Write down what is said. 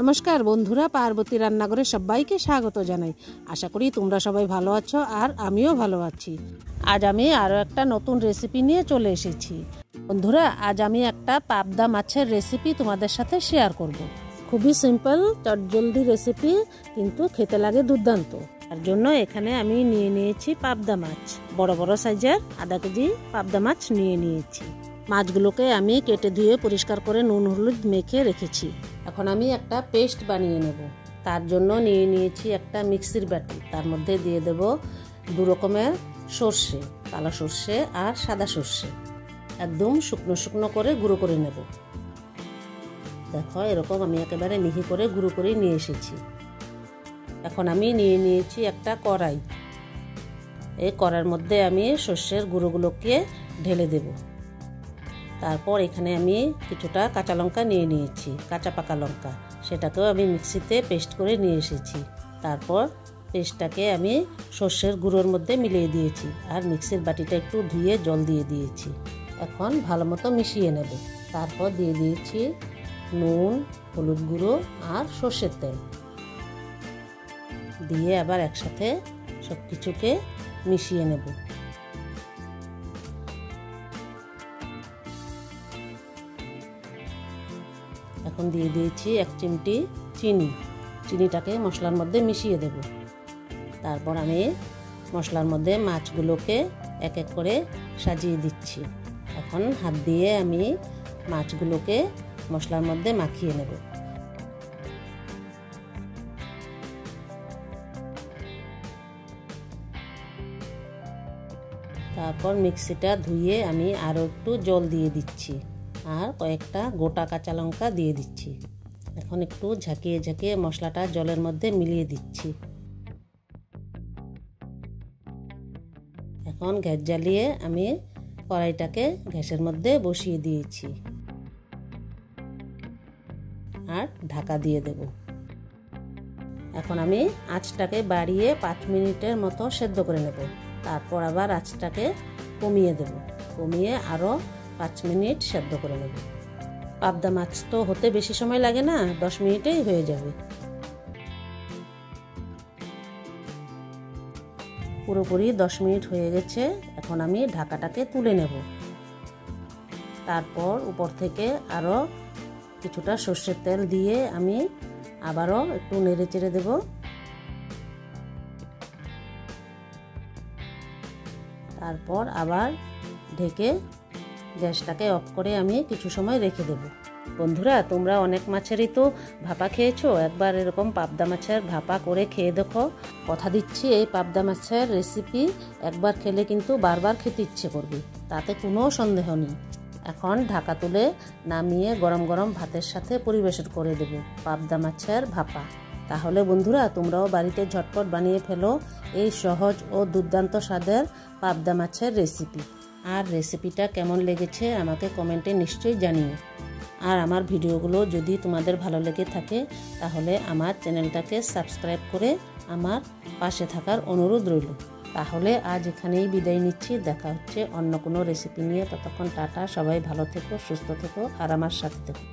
নমস্কার বন্ধুরা, পার্বতী রান্নাঘরে সবাইকে স্বাগত জানাই। আশা করি তোমরা সবাই ভালো আছো আর আমিও ভালো আছি। আজ আমি আরও একটা নতুন রেসিপি নিয়ে চলে এসেছি। বন্ধুরা, আজ আমি একটা পাবদা মাছের রেসিপি তোমাদের সাথে শেয়ার করব। খুবই সিম্পল, চটজলদি রেসিপি, কিন্তু খেতে লাগে দুর্দান্ত। তার জন্য এখানে আমি নিয়ে নিয়েছি পাবদা মাছ। বড় বড় সাইজের আধা কেজি পাবদা মাছ নিয়ে নিয়েছি। মাছগুলোকে আমি কেটে ধুয়ে পরিষ্কার করে নুন হলুদ মেখে রেখেছি। এখন আমি একটা পেস্ট বানিয়ে নেব। তার জন্য নিয়ে নিয়েছি একটা মিক্সির বাটি। তার মধ্যে দিয়ে দেব দু রকমের সর্ষে, কালো সর্ষে আর সাদা সর্ষে। একদম শুকনো শুকনো করে গুঁড়ো করে নেব। দেখো, এরকম আমি একেবারে মিহি করে গুঁড়ো করে নিয়ে এসেছি। এখন আমি নিয়ে নিয়েছি একটা কড়াই। এই কড়াইয়ের মধ্যে আমি সর্ষের গুঁড়োগুলোকে ঢেলে দেব। তারপর এখানে আমি কিছুটা কাঁচা লঙ্কা নিয়ে নিয়েছি, কাঁচা পাকা লঙ্কা, সেটাকেও আমি মিক্সিতে পেস্ট করে নিয়ে এসেছি। তারপর পেস্টটাকে আমি সর্ষের গুঁড়োর মধ্যে মিলিয়ে দিয়েছি আর মিক্সির বাটিটা একটু ধুয়ে জল দিয়ে দিয়েছি। এখন ভালো মতো মিশিয়ে নেব। তারপর দিয়ে দিয়েছি নুন, হলুদ গুঁড়ো আর সর্ষের তেল দিয়ে আবার একসাথে সব কিছুকে মিশিয়ে নেব। এখন দিয়ে দিয়েছি 1 চিমটি চিনি। চিনিটাকে মশলার মধ্যে মিশিয়ে দেব। তারপর আমি মশলার মধ্যে মাছগুলোকে এক এক করে সাজিয়ে দিচ্ছি। এখন হাত দিয়ে আমি মাছগুলোকে মশলার মধ্যে মাখিয়ে নেব। তারপর মিক্সিটা ধুয়ে আমি আরও একটু জল দিয়ে দিচ্ছি আর কয়েকটা গোটা কাঁচা লঙ্কা দিয়ে দিচ্ছি। এখন একটু ঝাঁকিয়ে ঝাঁকিয়ে মশলাটা জলের মধ্যে মিলিয়ে দিচ্ছি। এখন গ্যাস জ্বালিয়ে আমি কড়াইটাকে গ্যাসের মধ্যে বসিয়ে দিয়েছি আর ঢাকা দিয়ে দেব। এখন আমি আঁচটাকে বাড়িয়ে 5 মিনিটের মতো সেদ্ধ করে নেব। তারপর আবার আঁচটাকে কমিয়ে দেব। কমিয়ে আরও 5 মিনিট সেদ্ধ করে নেব। পাবদা মাছ তো হতে বেশি সময় লাগে না, 10 মিনিটেই হয়ে যাবে। পুরোপুরি 10 মিনিট হয়ে গেছে। এখন আমি ঢাকাটাকে তুলে নেব। তারপর উপর থেকে আরও কিছুটা সর্ষের তেল দিয়ে আমি আবারও একটু নেড়ে চেড়ে দেব। তারপর আবার ঢেকে গ্যাসটাকে অফ করে আমি কিছু সময় রেখে দেব। বন্ধুরা, তোমরা অনেক মাছেরই তো ভাপা খেয়েছো, একবার এরকম পাবদা মাছের ভাপা করে খেয়ে দেখো। কথা দিচ্ছি, এই পাবদা মাছের রেসিপি একবার খেলে কিন্তু বারবার খেতে ইচ্ছে করবে, তাতে কোনো সন্দেহ নেই। এখন ঢাকা তুলে নামিয়ে গরম গরম ভাতের সাথে পরিবেশন করে দেব পাবদা মাছের ভাপা। তাহলে বন্ধুরা, তোমরাও বাড়িতে ঝটপট বানিয়ে ফেলো এই সহজ ও দুর্দান্ত স্বাদের পাবদা মাছের রেসিপি। আর রেসিপিটা কেমন লেগেছে আমাকে কমেন্টে নিশ্চয়ই জানিও। আর আমার ভিডিওগুলো যদি তোমাদের ভালো লেগে থাকে তাহলে আমার চ্যানেলটাকে সাবস্ক্রাইব করে আমার পাশে থাকার অনুরোধ রইল। তাহলে আজ এখানেই বিদায় নিচ্ছি। দেখা হচ্ছে অন্য কোনো রেসিপি নিয়ে। ততক্ষণ টাটা, সবাই ভালো থেকো, সুস্থ থেকো আর আমার সাথে থেকো।